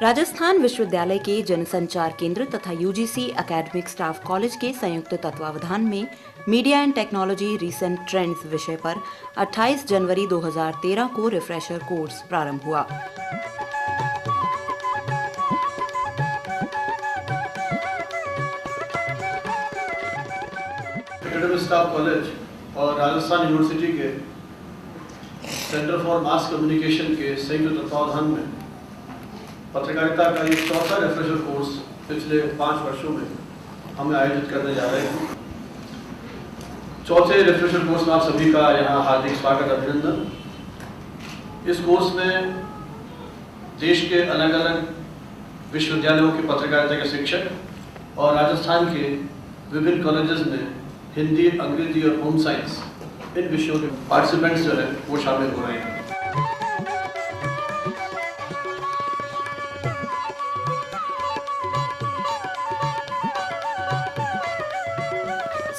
राजस्थान विश्वविद्यालय के जनसंचार केंद्र तथा यूजीसी एकेडमिक स्टाफ कॉलेज के संयुक्त तत्वावधान में media and technology recent trends विषय पर 28 जनवरी 2013 को रिफ्रेशर कोर्स प्रारंभ हुआ। एकेडमिक स्टाफ कॉलेज और राजस्थान यूनिवर्सिटी के सेंटर फॉर मास कम्युनिकेशन के संयुक्त तत्वावधान में पत्रकारिता का एक चौथा रिफ्रेशर कोर्स पिछले 5 वर्षों में हमें आयोजित करने जा रहे हैं। चौथे रिफ्रेशर कोर्स में आप सभी का यहाँ हार्दिक स्वागत, अभिनंदन। इस कोर्स में देश के अलग अलग विश्वविद्यालयों के पत्रकारिता के शिक्षक और राजस्थान के विभिन्न कॉलेजेस में हिंदी, अंग्रेजी और होम साइंस इन विषयों के पार्टिसिपेंट्स जो है वो शामिल हो रहे हैं।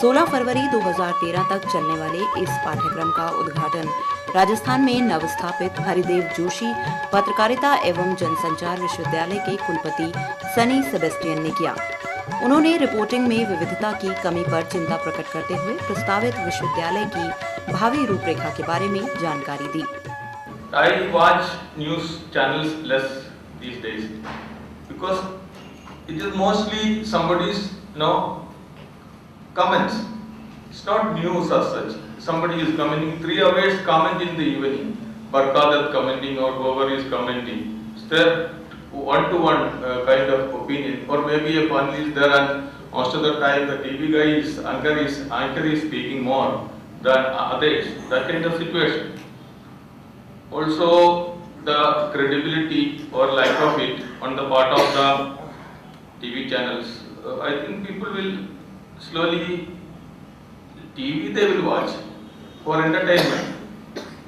16 फरवरी 2013 तक चलने वाले इस पाठ्यक्रम का उद्घाटन राजस्थान में नवस्थापित हरिदेव जोशी पत्रकारिता एवं जनसंचार विश्वविद्यालय के कुलपति सनी सेबेस्टियन ने किया। उन्होंने रिपोर्टिंग में विविधता की कमी पर चिंता प्रकट करते हुए प्रस्तावित विश्वविद्यालय की भावी रूपरेखा के बारे में जानकारी दी। I watch news channels less these days because it is mostly somebody's comments. It's not news as such. Somebody is commenting, 3 hours comment in the evening, Barkadat commenting or whoever is commenting. It's there one-to-one kind of opinion, or maybe a panel is there and most of the time the TV guy is anchor is speaking more than others. That kind of situation. Also, the credibility or lack of it on the part of the TV channels. I think people will slowly, TV they will watch for entertainment,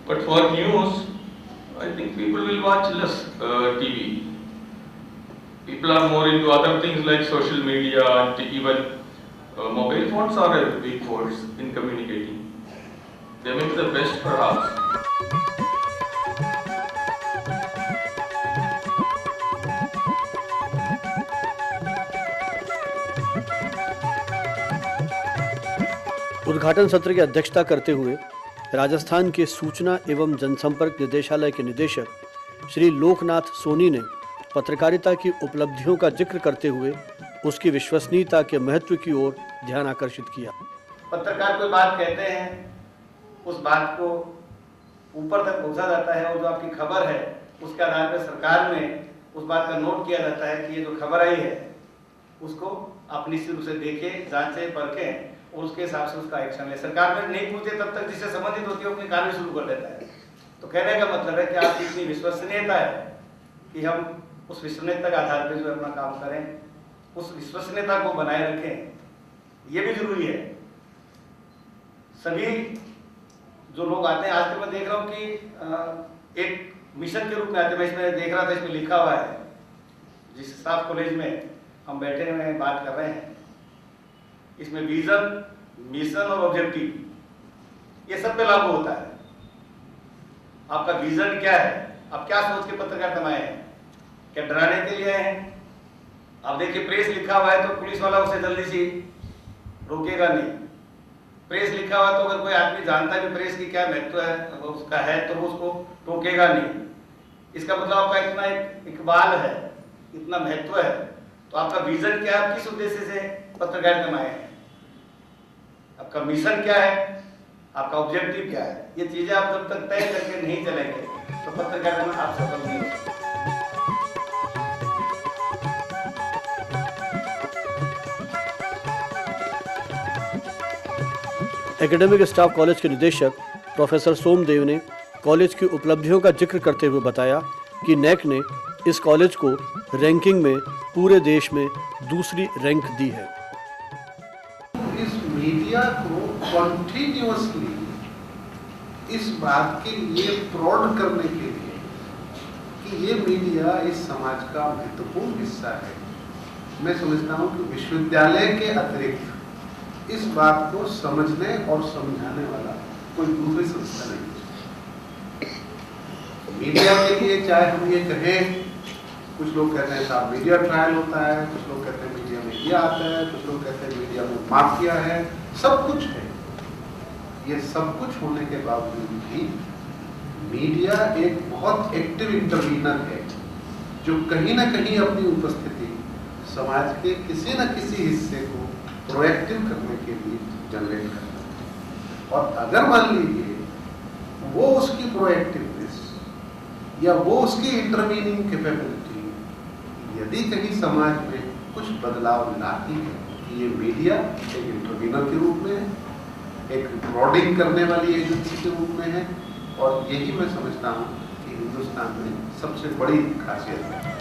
but for news, I think people will watch less TV. People are more into other things like social media and even mobile phones are a big force in communicating. They make the best perhaps. उद्घाटन सत्र की अध्यक्षता करते हुए राजस्थान के सूचना एवं जनसंपर्क निदेशालय के निदेशक श्री लोकनाथ सोनी ने पत्रकारिता की उपलब्धियों का जिक्र करते हुए उसकी विश्वसनीयता के महत्व की ओर ध्यान आकर्षित किया। पत्रकार कोई बात कहते हैं, उस बात को ऊपर तक पहुंचा जाता है और जो आपकी खबर है उसके आधार पर सरकार में उस बात का नोट किया जाता है कि ये जो खबर आई है उसको आप निश्चित रूप से देखें, जांचें, परखें और उसके हिसाब से उसका एक्शन ले। सरकार में नहीं पूछे तब तक जिससे संबंधित होती है अपनी कार्रवाई शुरू कर देता है। तो कहने का मतलब है कि आपकी इतनी विश्वसनीयता है कि हम उस विश्वसनीयता के आधार पर जो अपना काम करें, उस विश्वसनीयता को बनाए रखें, ये भी जरूरी है। सभी जो लोग आते हैं, आजकल मैं देख रहा हूँ कि एक मिशन के रूप में आते हैं। मैं इसमें देख रहा था, इसमें लिखा हुआ है, जिस स्टाफ कॉलेज में हम बैठे हुए हैं बात कर रहे हैं, इसमें विजन, मिशन और ऑब्जेक्टिव ये सब पे लागू होता है। आपका विजन क्या है, आप क्या सोच के पत्रकारिता में आए हैं, क्या डराने के लिए आए हैं? आप देखिए प्रेस लिखा हुआ है तो पुलिस वाला उसे जल्दी से रोकेगा नहीं। प्रेस लिखा हुआ तो अगर कोई आदमी जानता है कि प्रेस की क्या महत्व है उसका है तो वो उसको टोकेगा नहीं। इसका मतलब आपका इतना इकबाल है, इतना महत्व है। तो आपका विजन क्या है, आप किस उद्देश्य से पत्रकारिता में आए हैं, आपका मिशन क्या है, आपका ऑब्जेक्टिव क्या है, ये चीजें आप जब तक तय करके नहीं चलेंगे तो पत्रकारिता में आप सफल नहीं हो सकते। एकेडमिक स्टाफ कॉलेज के निदेशक प्रोफेसर सोमदेव ने कॉलेज की उपलब्धियों का जिक्र करते हुए बताया कि नैक ने इस कॉलेज को रैंकिंग में पूरे देश में दूसरी रैंक दी है। इस मीडिया को कॉन्टिन्यूअसली इस बात के लिए प्रौढ़ करने के लिए कि ये मीडिया इस समाज का महत्वपूर्ण हिस्सा है, मैं समझता हूँ कि विश्वविद्यालय के अतिरिक्त इस बात को समझने और समझाने वाला कोई दूसरी संस्था नहीं है। मीडिया के लिए चाहे हम ये कहें कुछ लोग कहते हैं साहब मीडिया ट्रायल होता है, कुछ लोग कहते हैं मीडिया में ये आता है, कुछ लोग कहते हैं मीडिया में माफिया है, सब कुछ है। ये सब कुछ होने के बावजूद भी मीडिया एक बहुत एक्टिव इंटरवीनर है, जो कहीं ना कहीं अपनी उपस्थिति समाज के किसी न किसी हिस्से को प्रोएक्टिव करने के लिए जनरेट करता है। और अगर मान लीजिए वो उसकी प्रोएक्टिवनेस या वो उसकी इंटरवीनिंग कैपेबिलिटी यदि कहीं समाज में कुछ बदलाव लाती है, कि ये मीडिया एक इंटरवीनर के रूप में है, एक रिकॉर्डिंग करने वाली एजेंसी के रूप में है, और यही मैं समझता हूँ कि हिंदुस्तान में सबसे बड़ी खासियत है।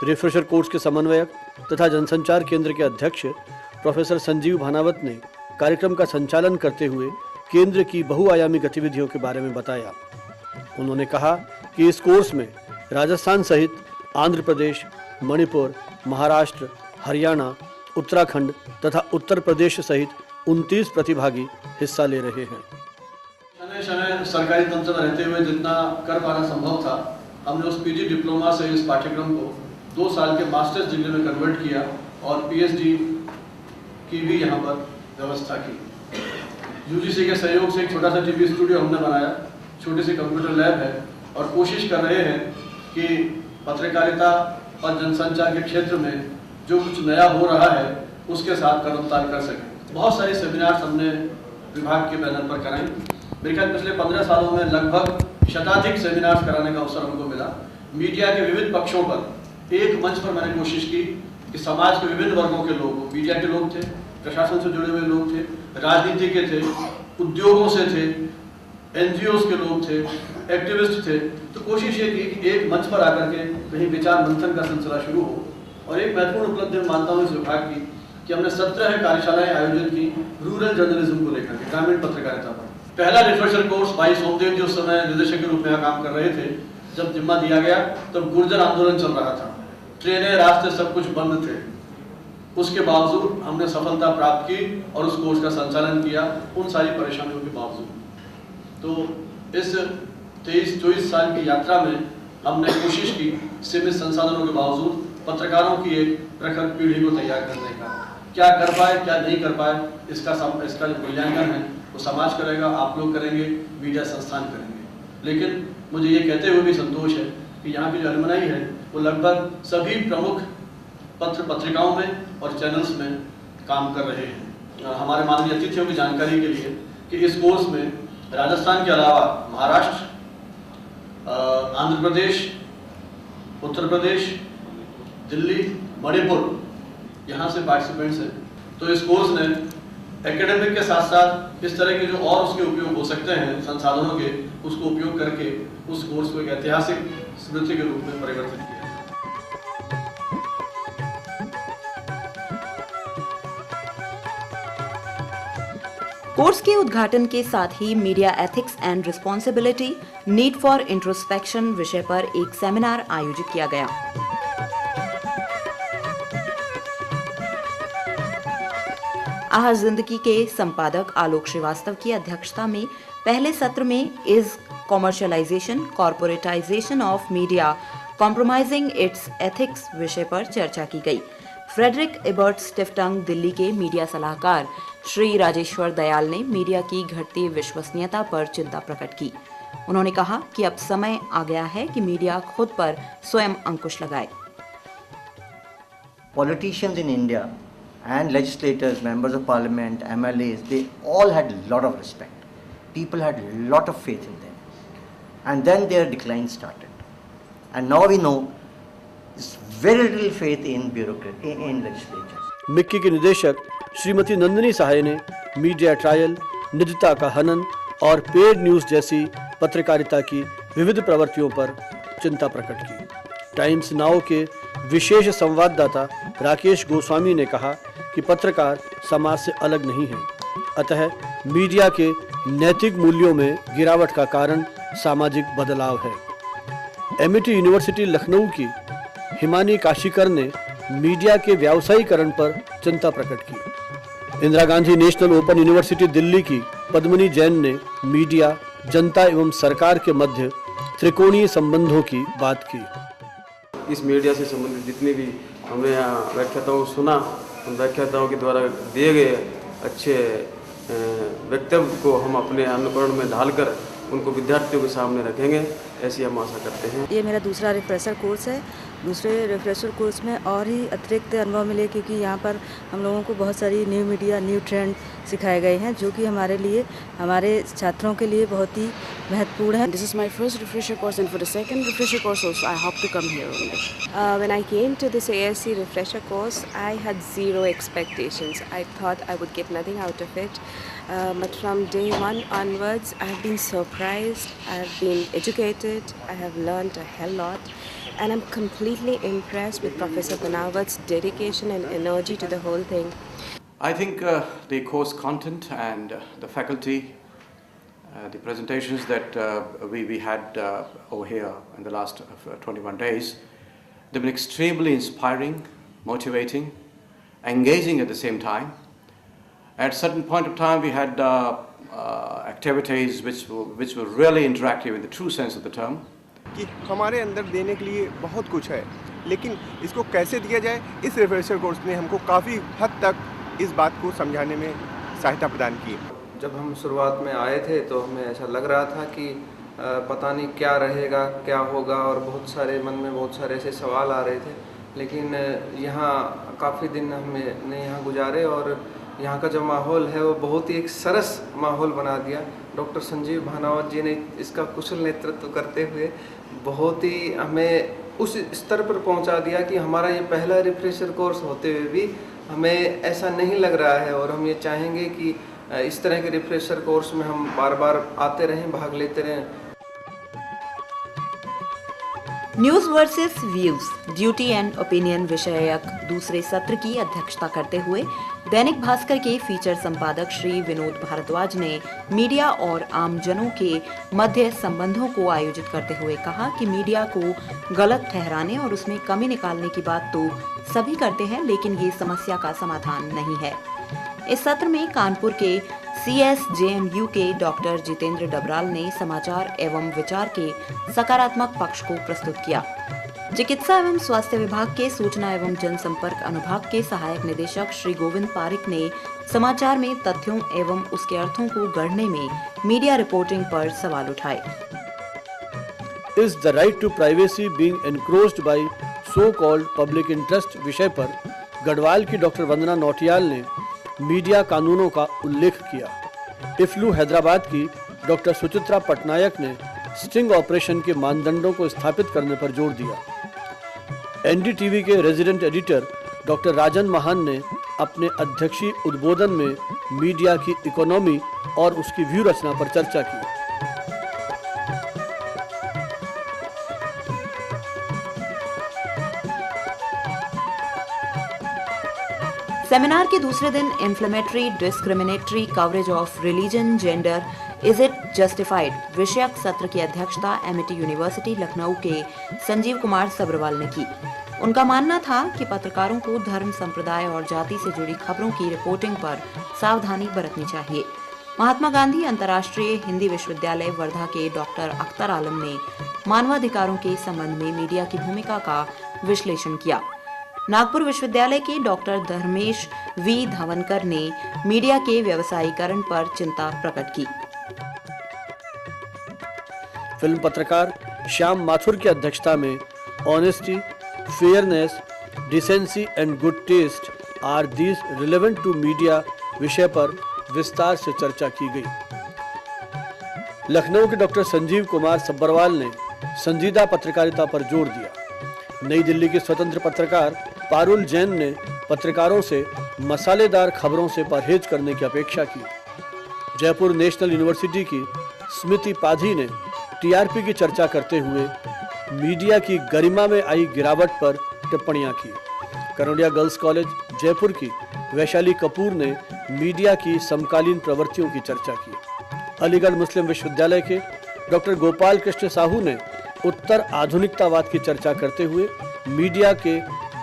रिफ्रेशर कोर्स के समन्वयक तथा जनसंचार केंद्र के अध्यक्ष प्रोफेसर संजीव भानावत ने कार्यक्रम का संचालन करते हुए केंद्र की बहुआयामी गतिविधियों के बारे में बताया। उन्होंने कहा कि इस कोर्स में राजस्थान सहित आंध्र प्रदेश, मणिपुर, महाराष्ट्र, हरियाणा, उत्तराखंड तथा उत्तर प्रदेश सहित 29 प्रतिभागी हिस्सा ले रहे हैं। शनय सरकारी तंत्र में रहते हुए जितना कर पाना संभव था, हमने उस पीजी डिप्लोमा से इस पाठ्यक्रम को 2 साल के मास्टर्स डिग्री में कन्वर्ट किया और पीएचडी की भी यहाँ पर व्यवस्था की। यूजीसी के सहयोग से एक छोटा सा टीवी स्टूडियो हमने बनाया, छोटी सी कंप्यूटर लैब है, और कोशिश कर रहे हैं कि पत्रकारिता और जनसंचार के क्षेत्र में जो कुछ नया हो रहा है उसके साथ कदमताल कर सकें। बहुत सारी सेमिनार्स हमने विभाग के बैनर पर कराई। मेरे ख्याल पिछले 15 सालों में लगभग शताधिक सेमिनार्स कराने का अवसर हमको मिला। मीडिया के विविध पक्षों पर एक मंच पर मैंने कोशिश की कि समाज के विभिन्न वर्गों के लोग, मीडिया के लोग थे, प्रशासन से जुड़े हुए लोग थे, राजनीति के थे, उद्योगों से थे, एनजीओस के लोग थे, एक्टिविस्ट थे। तो कोशिश ये की कि एक मंच पर आकर के कहीं विचार मंथन का सिलसिला शुरू हो। और एक महत्वपूर्ण उपलब्धि मानता हूँ इस विभाग की कि हमने 17 कार्यशालाएं आयोजित की रूरल जर्नलिज्म को लेकर के, ग्रामीण पत्रकारिता पर। पहला रिफ्रेशर कोर्स भाई सोमदेव जी उस समय निदेशक के रूप में काम कर रहे थे, जब जिम्मा दिया गया तब गुर्जर आंदोलन चल रहा था, ट्रेनें, रास्ते सब कुछ बंद थे। उसके बावजूद हमने सफलता प्राप्त की और उस कोर्स का संचालन किया, उन सारी परेशानियों के बावजूद। तो इस 23-24 साल की यात्रा में हमने कोशिश की सीमित संसाधनों के बावजूद पत्रकारों की एक प्रखर पीढ़ी को तैयार करने का। क्या कर पाए, क्या नहीं कर पाए, इसका जो मूल्यांकन है वो समाज करेगा, आप लोग करेंगे, मीडिया संस्थान करेंगे। लेकिन मुझे ये कहते हुए भी संतोष है कि यहाँ की जो अलुमनाई है वो लगभग सभी प्रमुख पत्रिकाओं में और चैनल्स में काम कर रहे हैं। हमारे माननीय अतिथियों की जानकारी के लिए कि इस कोर्स में राजस्थान के अलावा महाराष्ट्र, आंध्र प्रदेश, उत्तर प्रदेश, दिल्ली, मणिपुर, यहाँ से पार्टिसिपेंट्स हैं। तो इस कोर्स ने एकेडमिक के साथ साथ इस तरह के जो और उसके उपयोग हो सकते हैं संसाधनों के, उसको उपयोग करके उस कोर्स को एक ऐतिहासिक स्मृति के रूप में परिवर्तित किया। कोर्स के उद्घाटन के साथ ही media ethics and responsibility, need for introspection विषय पर एक सेमिनार आयोजित किया गया। आहर जिंदगी के संपादक आलोक श्रीवास्तव की अध्यक्षता में पहले सत्र में is commercialisation, corporatisation of media, compromising it's ethics विषय पर चर्चा की गई। फ्रेडरिक एबर्ट स्टिफ्टंग दिल्ली के मीडिया सलाहकार श्री राजेश्वर दयाल ने मीडिया की घटती विश्वसनीयता पर चिंता प्रकट की। उन्होंने कहा कि अब समय आ गया है कि मीडिया खुद पर स्वयं अंकुश लगाए। Politicians in India and legislators, members of parliament, MLAs, they all had a lot of respect. People had a lot of faith in them. And then their decline started. And now we know there's very little faith in bureaucracy, in legislatures. Mickey के निदेशक श्रीमती नंदिनी सहाय ने media trial, निजता का हनन और paid news जैसी पत्रकारिता की विविध प्रवृत्तियों पर चिंता प्रकट की। टाइम्स नाउ के विशेष संवाददाता राकेश गोस्वामी ने कहा कि पत्रकार समाज से अलग नहीं है, अतः मीडिया के नैतिक मूल्यों में गिरावट का कारण सामाजिक बदलाव है। एमिटी यूनिवर्सिटी लखनऊ की हिमानी काशीकर ने मीडिया के व्यावसायीकरण पर चिंता प्रकट की। Indira Gandhi national open university Delhi की पद्मनी जैन ने मीडिया, जनता एवं सरकार के मध्य त्रिकोणीय संबंधों की बात की। इस मीडिया से संबंधित जितनी भी हमने यहाँ व्याख्याताओं को सुना, उन व्याख्याताओं के द्वारा दिए गए अच्छे वक्तव्य को हम अपने अनुकरण में ढालकर उनको विद्यार्थियों के सामने रखेंगे, ऐसी हम आशा करते हैं। ये मेरा दूसरा रिफ्रेशर कोर्स है। दूसरे रिफ्रेशर कोर्स में और ही अतिरिक्त अनुभव मिले, क्योंकि यहाँ पर हम लोगों को बहुत सारी न्यू मीडिया, न्यू ट्रेंड सिखाए गए हैं, जो कि हमारे लिए, हमारे छात्रों के लिए बहुत ही महत्वपूर्ण है। This is my first refresher course, and for the second refresher course also I hope to come here only. When I came to this ASC refresher course, I had zero expectations. I thought I would get nothing out of it. But from day one onwards, I have been surprised, I have been educated, I have learned a hell lot, and I'm completely impressed with Professor Banawat's dedication and energy to the whole thing. I think the course content and the faculty, the presentations that we had over here in the last 21 days, they've been extremely inspiring, motivating, engaging at the same time. At a certain point of time, we had activities which were really interactive in the true sense of the term. कि हमारे अंदर देने के लिए बहुत कुछ है, लेकिन इसको कैसे दिया जाए, इस रिफ्रेशर कोर्स ने हमको काफ़ी हद तक इस बात को समझाने में सहायता प्रदान की। जब हम शुरुआत में आए थे तो हमें ऐसा लग रहा था कि पता नहीं क्या रहेगा, क्या होगा, और बहुत सारे मन में बहुत सारे ऐसे सवाल आ रहे थे। लेकिन यहाँ काफ़ी दिन हमने यहाँ गुजारे और यहाँ का जो माहौल है वो बहुत ही एक सरस माहौल बना दिया। डॉक्टर संजीव भानावत जी ने इसका कुशल नेतृत्व करते हुए बहुत ही हमें उस स्तर पर पहुँचा दिया कि हमारा ये पहला रिफ्रेशर कोर्स होते हुए भी हमें ऐसा नहीं लग रहा है, और हम ये चाहेंगे कि इस तरह के रिफ्रेशर कोर्स में हम बार बार आते रहें, भाग लेते रहें। News versus views, duty and opinion विषयक दूसरे सत्र की अध्यक्षता करते हुए दैनिक भास्कर के फीचर संपादक श्री विनोद भारद्वाज ने मीडिया और आमजनों के मध्य संबंधों को आयोजित करते हुए कहा कि मीडिया को गलत ठहराने और उसमें कमी निकालने की बात तो सभी करते हैं, लेकिन ये समस्या का समाधान नहीं है। इस सत्र में कानपुर के CSJMU के डॉक्टर जितेंद्र डबराल ने समाचार एवं विचार के सकारात्मक पक्ष को प्रस्तुत किया। चिकित्सा एवं स्वास्थ्य विभाग के सूचना एवं जनसंपर्क अनुभाग के सहायक निदेशक श्री गोविंद पारिक ने समाचार में तथ्यों एवं उसके अर्थों को गढ़ने में मीडिया रिपोर्टिंग पर सवाल उठाए। Is the right to privacy being encroached by so called public interest विषय पर गढ़वाल की डॉक्टर वंदना नौटियाल ने मीडिया कानूनों का उल्लेख किया। इफ्लू हैदराबाद की डॉक्टर सुचित्रा पटनायक ने स्टिंग ऑपरेशन के मानदंडों को स्थापित करने पर जोर दिया। NDTV के रेजिडेंट एडिटर डॉक्टर राजन महान ने अपने अध्यक्षीय उद्बोधन में मीडिया की इकोनॉमी और उसकी व्यू रचना पर चर्चा की। सेमिनार के दूसरे दिन inflammatory discriminatory coverage of religion gender is it justified विषयक सत्र की अध्यक्षता MIT यूनिवर्सिटी लखनऊ के संजीव कुमार सब्रवाल ने की। उनका मानना था कि पत्रकारों को धर्म, संप्रदाय और जाति से जुड़ी खबरों की रिपोर्टिंग पर सावधानी बरतनी चाहिए। महात्मा गांधी अंतर्राष्ट्रीय हिंदी विश्वविद्यालय वर्धा के डॉक्टर अख्तर आलम ने मानवाधिकारों के संबंध में मीडिया की भूमिका का विश्लेषण किया। नागपुर विश्वविद्यालय के डॉक्टर धर्मेश V धवनकर ने मीडिया के व्यवसायीकरण पर चिंता प्रकट की। फिल्म पत्रकार श्याम माथुर की अध्यक्षता में honesty, fairness, decency and good taste are these relevant to media विषय पर विस्तार से चर्चा की गई। लखनऊ के डॉक्टर संजीव कुमार सब्बरवाल ने संजीदा पत्रकारिता पर जोर दिया। नई दिल्ली के स्वतंत्र पत्रकार पारुल जैन ने पत्रकारों से मसालेदार खबरों से परहेज करने की अपेक्षा की। जयपुर नेशनल यूनिवर्सिटी की स्मृति पाधी ने TRP की चर्चा करते हुए मीडिया की गरिमा में आई गिरावट पर टिप्पणियां की। कनौडिया गर्ल्स कॉलेज जयपुर की वैशाली कपूर ने मीडिया की समकालीन प्रवृत्तियों की चर्चा की। अलीगढ़ मुस्लिम विश्वविद्यालय के डॉक्टर गोपाल कृष्ण साहू ने उत्तर आधुनिकतावाद की चर्चा करते हुए मीडिया के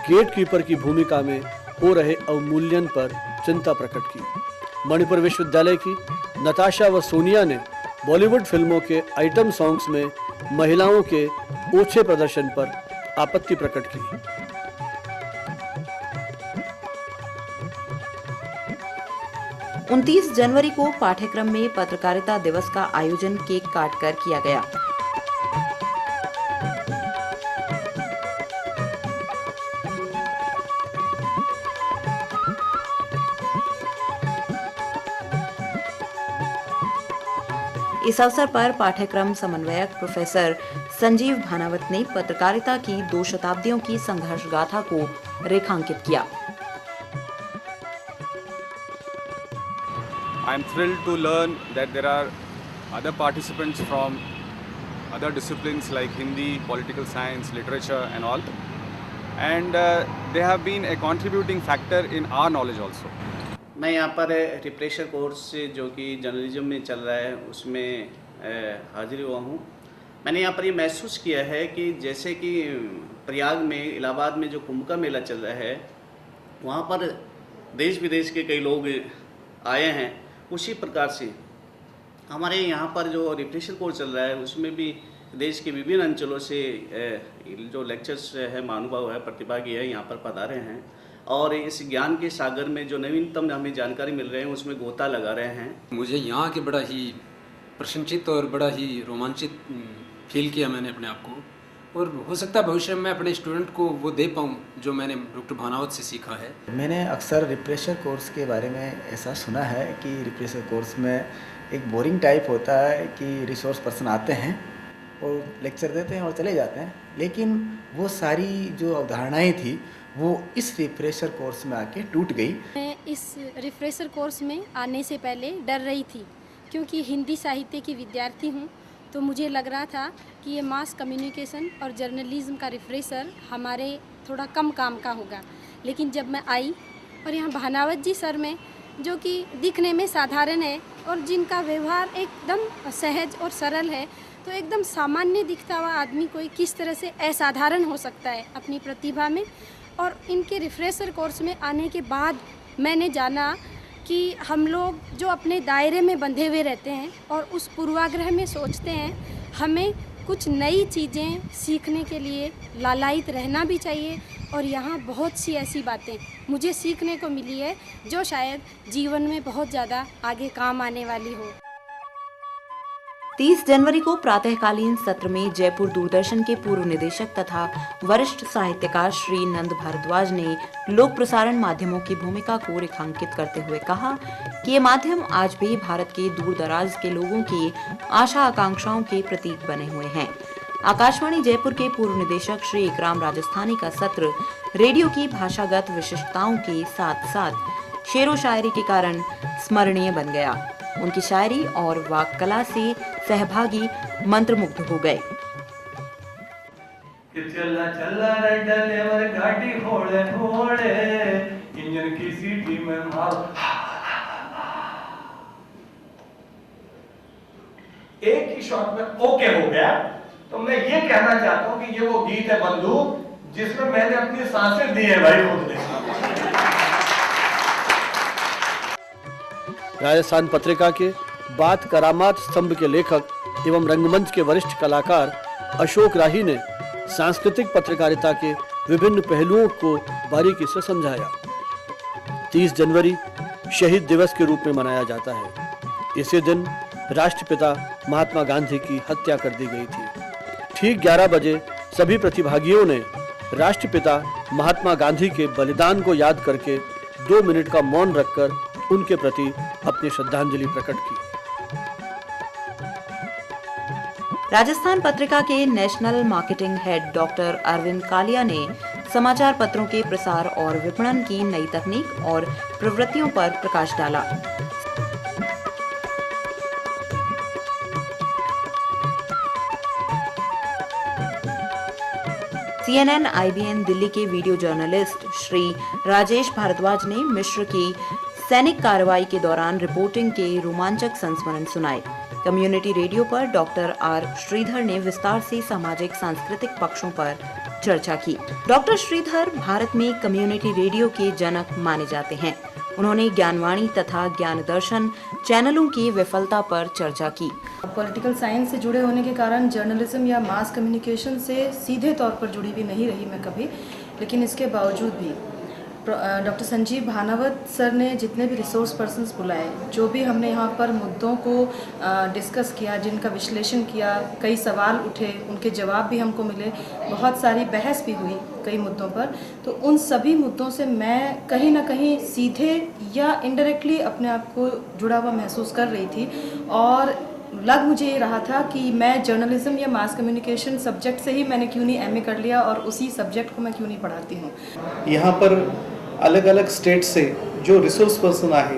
गेटकीपर की भूमिका में हो रहे अवमूल्यन पर चिंता प्रकट की। मणिपुर विश्वविद्यालय की नताशा व सोनिया ने बॉलीवुड फिल्मों के आइटम सॉन्ग्स में महिलाओं के ओछे प्रदर्शन पर आपत्ति प्रकट की। 29 जनवरी को पाठ्यक्रम में पत्रकारिता दिवस का आयोजन केक काटकर किया गया। इस अवसर पर पाठ्यक्रम समन्वयक प्रोफेसर संजीव भानावत ने पत्रकारिता की 2 शताब्दियों की संघर्ष गाथा को रेखांकित किया। I am thrilled to learn that there are other participants from other disciplines like Hindi, political science, literature and all, and they have been a contributing factor in our knowledge also. मैं यहाँ पर refresher course जो कि journalism में चल रहा है उसमें हाजिर हुआ हूँ। मैंने यहाँ पर ये महसूस किया है कि जैसे कि प्रयाग में, इलाहाबाद में जो कुंभ का मेला चल रहा है, वहाँ पर देश विदेश के कई लोग आए हैं। उसी प्रकार से हमारे यहाँ पर जो रिफ्रेशर कोर्स चल रहा है उसमें भी देश के विभिन्न अंचलों से जो लेक्चर्स है, महानुभाव है, प्रतिभागी है, यहाँ पर पधारे हैं और इस ज्ञान के सागर में जो नवीनतम हमें जानकारी मिल रहे हैं उसमें गोता लगा रहे हैं। मुझे यहाँ के बड़ा ही प्रशंसित और बड़ा ही रोमांचित फील किया मैंने अपने आप को, और हो सकता है भविष्य में अपने स्टूडेंट को वो दे पाऊँ जो मैंने डॉक्टर भानावत से सीखा है। मैंने अक्सर रिफ्रेशर कोर्स के बारे में ऐसा सुना है कि रिफ्रेशर कोर्स में एक बोरिंग टाइप होता है कि रिसोर्स पर्सन आते हैं और लेक्चर देते हैं और चले जाते हैं, लेकिन वो सारी जो अवधारणाएँ थी वो इस रिफ्रेशर कोर्स में आके टूट गई। मैं इस रिफ्रेशर कोर्स में आने से पहले डर रही थी क्योंकि हिंदी साहित्य की विद्यार्थी हूँ, तो मुझे लग रहा था कि ये मास कम्युनिकेशन और जर्नलिज्म का रिफ्रेशर हमारे थोड़ा कम काम का होगा। लेकिन जब मैं आई और यहाँ भानावत जी सर में, जो कि दिखने में साधारण है और जिनका व्यवहार एकदम सहज और सरल है, तो एकदम सामान्य दिखता हुआ आदमी कोई किस तरह से असाधारण हो सकता है अपनी प्रतिभा में। और इनके रिफ्रेशर कोर्स में आने के बाद मैंने जाना कि हम लोग जो अपने दायरे में बंधे हुए रहते हैं और उस पूर्वाग्रह में सोचते हैं, हमें कुछ नई चीज़ें सीखने के लिए लालायित रहना भी चाहिए। और यहाँ बहुत सी ऐसी बातें मुझे सीखने को मिली है जो शायद जीवन में बहुत ज़्यादा आगे काम आने वाली हो। 30 जनवरी को प्रातःकालीन सत्र में जयपुर दूरदर्शन के पूर्व निदेशक तथा वरिष्ठ साहित्यकार श्री नंद भारद्वाज ने लोक प्रसारण माध्यमों की भूमिका को रेखांकित करते हुए कहा कि ये माध्यम आज भी भारत के दूर दराज के लोगों की आशा आकांक्षाओं के प्रतीक बने हुए हैं। आकाशवाणी जयपुर के पूर्व निदेशक श्री इकराम राजस्थानी का सत्र रेडियो की भाषागत विशिष्टताओं के साथ साथ शेरो शायरी के कारण स्मरणीय बन गया। उनकी शायरी और वाक कला से सहभागी मंत्रमुग्ध हो गए। चला चला ड्राइवर गाड़ी होड़े होड़े, इंजन की सीटी में मारो। एक ही शॉट में ओके हो गया। तो मैं ये कहना चाहता हूं कि ये वो गीत है बंधु जिसमें मैंने अपनी सांसें दी है भाई खुद ने। राजस्थान पत्रिका के बात करामात स्तंभ के लेखक एवं रंगमंच के वरिष्ठ कलाकार अशोक राही ने सांस्कृतिक पत्रकारिता के विभिन्न पहलुओं को बारीकी से समझाया। 30 जनवरी शहीद दिवस के रूप में मनाया जाता है। इसी दिन राष्ट्रपिता महात्मा गांधी की हत्या कर दी गई थी। ठीक 11 बजे सभी प्रतिभागियों ने राष्ट्रपिता महात्मा गांधी के बलिदान को याद करके 2 मिनट का मौन रखकर उनके प्रति अपनी श्रद्धांजलि प्रकट की। राजस्थान पत्रिका के national marketing head doctor Arvind Kalia ने समाचार पत्रों के प्रसार और विपणन की नई तकनीक और प्रवृत्तियों पर प्रकाश डाला। CNN IBN दिल्ली के वीडियो जर्नलिस्ट श्री राजेश भारद्वाज ने मिश्र की सैनिक कार्रवाई के दौरान रिपोर्टिंग के रोमांचक संस्मरण सुनाए। कम्युनिटी रेडियो पर डॉक्टर आर श्रीधर ने विस्तार से सामाजिक सांस्कृतिक पक्षों पर चर्चा की। डॉक्टर श्रीधर भारत में कम्युनिटी रेडियो के जनक माने जाते हैं। उन्होंने ज्ञानवाणी तथा ज्ञान दर्शन चैनलों की विफलता पर चर्चा की। पॉलिटिकल साइंस से जुड़े होने के कारण जर्नलिज्म या मास कम्युनिकेशन से सीधे तौर पर जुड़ी भी नहीं रही मैं कभी, लेकिन इसके बावजूद भी डॉक्टर संजीव भानावत सर ने जितने भी रिसोर्स पर्सन्स बुलाए, जो भी हमने यहाँ पर मुद्दों को डिस्कस किया, जिनका विश्लेषण किया, कई सवाल उठे, उनके जवाब भी हमको मिले, बहुत सारी बहस भी हुई कई मुद्दों पर। तो उन सभी मुद्दों से मैं कहीं ना कहीं सीधे या इनडायरेक्टली अपने आप को जुड़ा हुआ महसूस कर रही थी और लग मुझे ये रहा था कि मैं जर्नलिज्म या मास कम्युनिकेशन सब्जेक्ट से ही मैंने क्यों नहीं एमए कर लिया और उसी सब्जेक्ट को मैं क्यों नहीं पढ़ाती हूँ। यहाँ पर अलग अलग स्टेट से जो रिसोर्स पर्सन आए,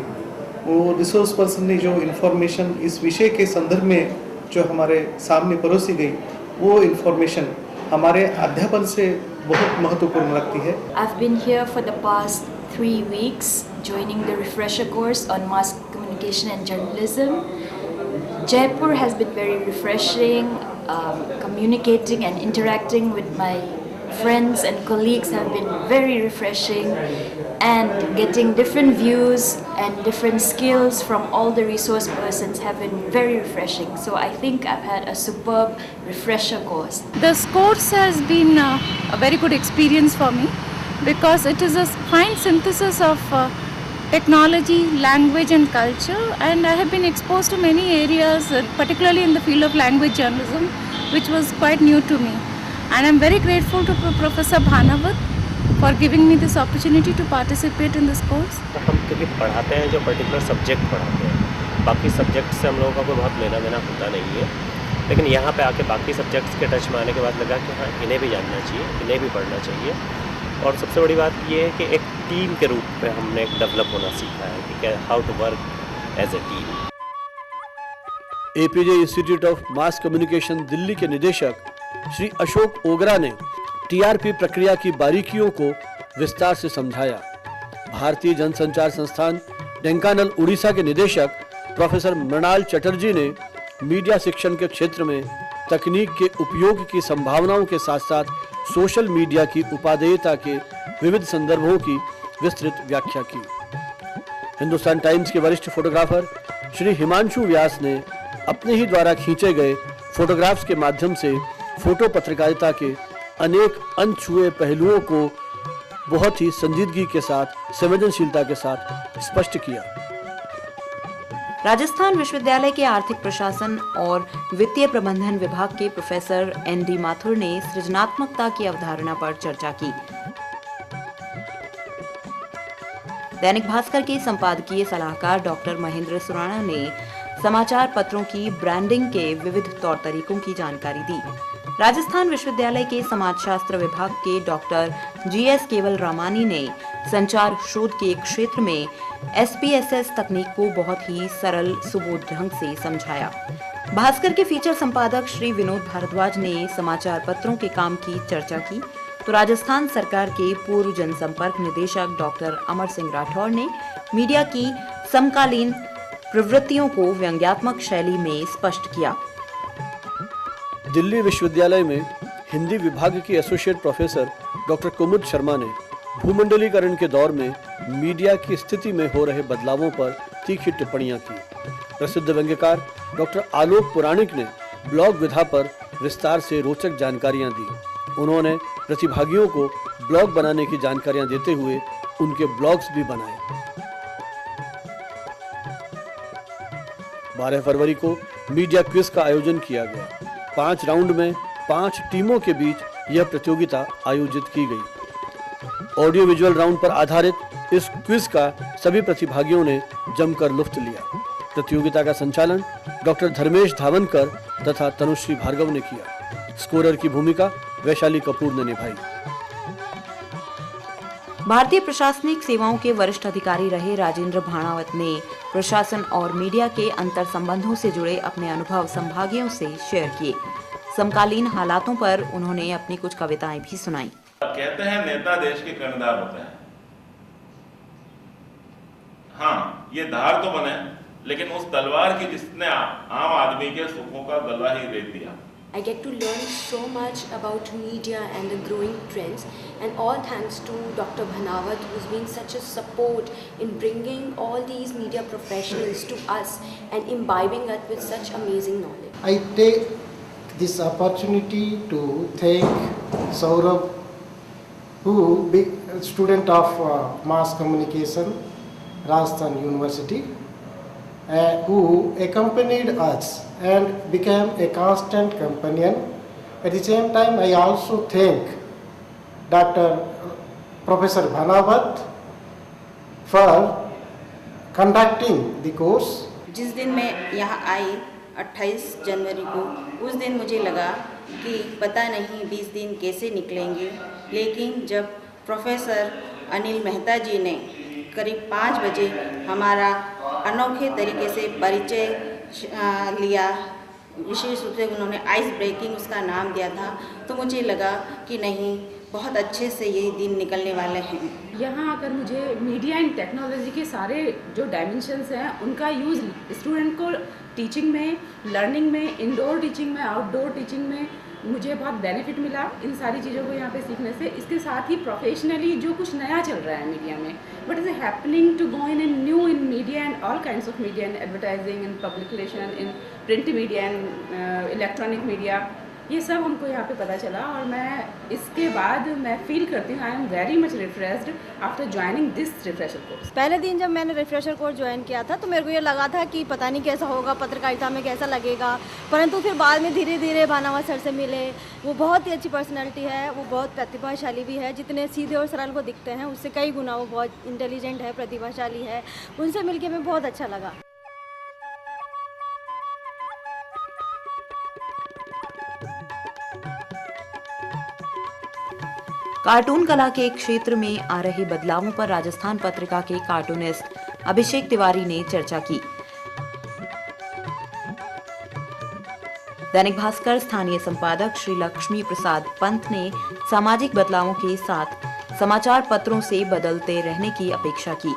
वो रिसोर्स पर्सन ने जो इन्फॉर्मेशन इस विषय के संदर्भ में जो हमारे सामने परोसी गई, वो इन्फॉर्मेशन हमारे अध्यापन से बहुत महत्वपूर्ण लगती है। I've been here for the past 3 weeks joining the refresher course on mass communication and journalism. Jaipur has been very refreshing. Communicating and interacting with my friends and colleagues have been very refreshing, and getting different views and different skills from all the resource persons have been very refreshing. So I think I've had a superb refresher course. This course has been a very good experience for me because it is a fine synthesis of technology, language and culture, and I have been exposed to many areas, particularly in the field of language journalism, which was quite new to me. And I'm very grateful to Professor Bhanavat for giving me this opportunity to participate in this course. हम क्योंकि पढ़ाते हैं जो particular subject पढ़ाते हैं, बाकी subject से हम लोगों का कोई बहुत लेना देना होता नहीं है, लेकिन यहाँ पे आके बाकी सब्जेक्ट्स के टच में आने के बाद लगा कि हाँ, इन्हें भी जानना चाहिए, इन्हें भी पढ़ना चाहिए। और सबसे बड़ी बात ये है कि एक टीम के रूप में हमने डेवलप होना सीखा है कि how to work as a team. APJ institute of mass communication Delhi के निदेशक श्री अशोक ओगरा ने टीआरपी प्रक्रिया की बारीकियों को विस्तार से समझाया। भारतीय जनसंचार संस्थान ढेंकानाल उड़ीसा के निदेशक प्रोफेसर मृणाल चटर्जी ने मीडिया शिक्षण के क्षेत्र में तकनीक के उपयोग की संभावनाओं के साथ साथ सोशल मीडिया की उपादेयता के विविध संदर्भों की विस्तृत व्याख्या की। हिंदुस्तान टाइम्स के वरिष्ठ फोटोग्राफर श्री हिमांशु व्यास ने अपने ही द्वारा खींचे गए फोटोग्राफ्स के माध्यम से फोटो पत्रकारिता के अनेक अनछुए पहलुओं को बहुत ही संजीदगी के साथ, संवेदनशीलता के साथ स्पष्ट किया। राजस्थान विश्वविद्यालय के आर्थिक प्रशासन और वित्तीय प्रबंधन विभाग के प्रोफेसर एन.डी. माथुर ने सृजनात्मकता की अवधारणा पर चर्चा की। दैनिक भास्कर के संपादकीय सलाहकार डॉक्टर महेंद्र सुराणा ने समाचार पत्रों की ब्रांडिंग के विविध तौर तरीकों की जानकारी दी। राजस्थान विश्वविद्यालय के समाजशास्त्र विभाग के डॉक्टर जी.एस. केवल रामानी ने संचार शोध के क्षेत्र में SPSS तकनीक को बहुत ही सरल सुबोध ढंग से समझाया। भास्कर के फीचर संपादक श्री विनोद भारद्वाज ने समाचार पत्रों के काम की चर्चा की, तो राजस्थान सरकार के पूर्व जनसंपर्क निदेशक डॉक्टर अमर सिंह राठौर ने मीडिया की समकालीन प्रवृत्तियों को व्यंग्यात्मक शैली में स्पष्ट किया। दिल्ली विश्वविद्यालय में हिंदी विभाग की एसोसिएट प्रोफेसर डॉक्टर कुमुद शर्मा ने भूमंडलीकरण के दौर में मीडिया की स्थिति में हो रहे बदलावों पर तीखी टिप्पणियां की। प्रसिद्ध व्यंग्यकार डॉक्टर आलोक पुराणिक ने ब्लॉग विधा पर विस्तार से रोचक जानकारियां दी। उन्होंने प्रतिभागियों को ब्लॉग बनाने की जानकारियां देते हुए उनके ब्लॉग्स भी बनाए। 12 फरवरी को मीडिया क्विज का आयोजन किया गया। 5 राउंड में 5 टीमों के बीच यह प्रतियोगिता आयोजित की गई। ऑडियो विजुअल राउंड पर आधारित इस क्विज का सभी प्रतिभागियों ने जमकर लुत्फ लिया। प्रतियोगिता का संचालन डॉक्टर धर्मेश धावनकर तथा तनुश्री भार्गव ने किया। स्कोरर की भूमिका वैशाली कपूर ने निभाई। भारतीय प्रशासनिक सेवाओं के वरिष्ठ अधिकारी रहे राजेंद्र भाणावत ने प्रशासन और मीडिया के अंतर संबंधों से जुड़े अपने अनुभव संभागियों से शेयर किए। समकालीन हालातों पर उन्होंने अपनी कुछ कविताएं भी सुनाई। कहते हैं नेता देश के कर्णधार होते हैं। हाँ, ये धार तो बने, लेकिन उस तलवार की जिसने आम आदमी के सुखों का गला ही रेत दिया। I get to learn so much about media and the growing trends, and all thanks to Dr. Bhanawat, who's been such a support in bringing all these media professionals to us and imbibing us with such amazing knowledge. I take this opportunity to thank Saurabh, who is a student of mass communication, Rajasthan University, who accompanied us and became a constant companion. At the same time, I also thank Dr. Professor Bhanawat for conducting the course. जिस दिन मैं यहाँ आई 28 जनवरी को, उस दिन मुझे लगा कि पता नहीं 20 दिन कैसे निकलेंगे, लेकिन जब प्रोफेसर अनिल मेहता जी ने करीब 5 बजे हमारा अनोखे तरीके से परिचय लिया, विशेष रूप से उन्होंने आइस ब्रेकिंग उसका नाम दिया था, तो मुझे लगा कि नहीं, बहुत अच्छे से ये दिन निकलने वाले हैं। यहाँ आकर मुझे मीडिया एंड टेक्नोलॉजी के सारे जो डायमेंशंस हैं उनका यूज़ स्टूडेंट को टीचिंग में, लर्निंग में, इंडोर टीचिंग में, आउटडोर टीचिंग में मुझे बहुत बेनिफिट मिला इन सारी चीज़ों को यहाँ पे सीखने से। इसके साथ ही प्रोफेशनली जो कुछ नया चल रहा है मीडिया में, but is happening to go in new in media and all kinds of media, in advertising, in public relation, in print media and electronic media, ये सब हमको यहाँ पे पता चला। और मैं इसके बाद मैं फील करती हूँ I am very much refreshed after joining this refresher course. पहले दिन जब मैंने रिफ्रेशर कोर्स ज्वाइन किया था तो मेरे को ये लगा था कि पता नहीं कैसा होगा, पत्रकारिता में कैसा लगेगा, परंतु फिर बाद में धीरे धीरे भानावत सर से मिले। वो बहुत ही अच्छी पर्सनैलिटी है, वो बहुत प्रतिभाशाली भी है, जितने सीधे और सरल वो दिखते हैं उससे कई गुना वो बहुत इंटेलिजेंट है, प्रतिभाशाली है। उनसे मिलकर मैं बहुत अच्छा लगा। कार्टून कला के क्षेत्र में आ रहे बदलावों पर राजस्थान पत्रिका के कार्टूनिस्ट अभिषेक तिवारी ने चर्चा की। दैनिक भास्कर स्थानीय संपादक श्री लक्ष्मी प्रसाद पंत ने सामाजिक बदलावों के साथ समाचार पत्रों से बदलते रहने की अपेक्षा की।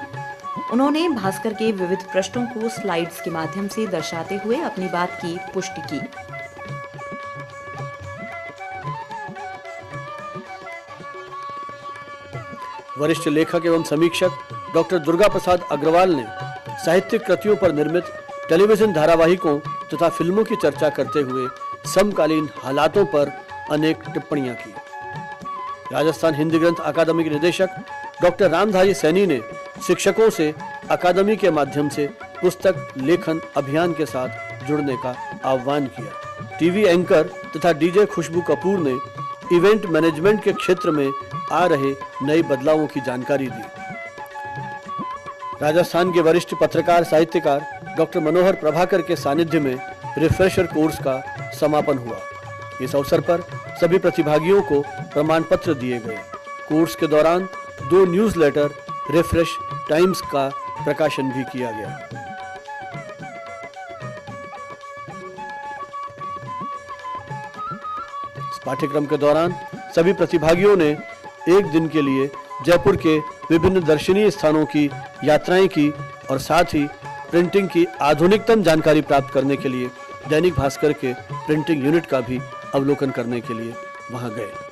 उन्होंने भास्कर के विविध पृष्ठों को स्लाइड्स के माध्यम से दर्शाते हुए अपनी बात की पुष्टि की। वरिष्ठ लेखक एवं समीक्षक डॉक्टर दुर्गा प्रसाद अग्रवाल ने साहित्यिक कृतियों पर निर्मित टेलीविजन धारावाहिकों तथा फिल्मों की चर्चा करते हुए समकालीन हालातों पर अनेक टिप्पणियां की। राजस्थान हिंदी ग्रंथ अकादमी के निदेशक डॉक्टर रामधारी सैनी ने शिक्षकों से अकादमी के माध्यम से पुस्तक लेखन अभियान के साथ जुड़ने का आह्वान किया। टीवी एंकर तथा डीजे खुशबू कपूर ने इवेंट मैनेजमेंट के क्षेत्र में आ रहे नए बदलावों की जानकारी दी। राजस्थान के वरिष्ठ पत्रकार साहित्यकार डॉक्टर मनोहर प्रभाकर के सानिध्य में रिफ्रेशर कोर्स का समापन हुआ। इस अवसर पर सभी प्रतिभागियों को प्रमाण पत्र दिए गए। कोर्स के दौरान 2 न्यूज़लेटर रिफ्रेश टाइम्स का प्रकाशन भी किया गया। पाठ्यक्रम के दौरान सभी प्रतिभागियों ने एक दिन के लिए जयपुर के विभिन्न दर्शनीय स्थानों की यात्राएं की और साथ ही प्रिंटिंग की आधुनिकतम जानकारी प्राप्त करने के लिए दैनिक भास्कर के प्रिंटिंग यूनिट का भी अवलोकन करने के लिए वहां गए।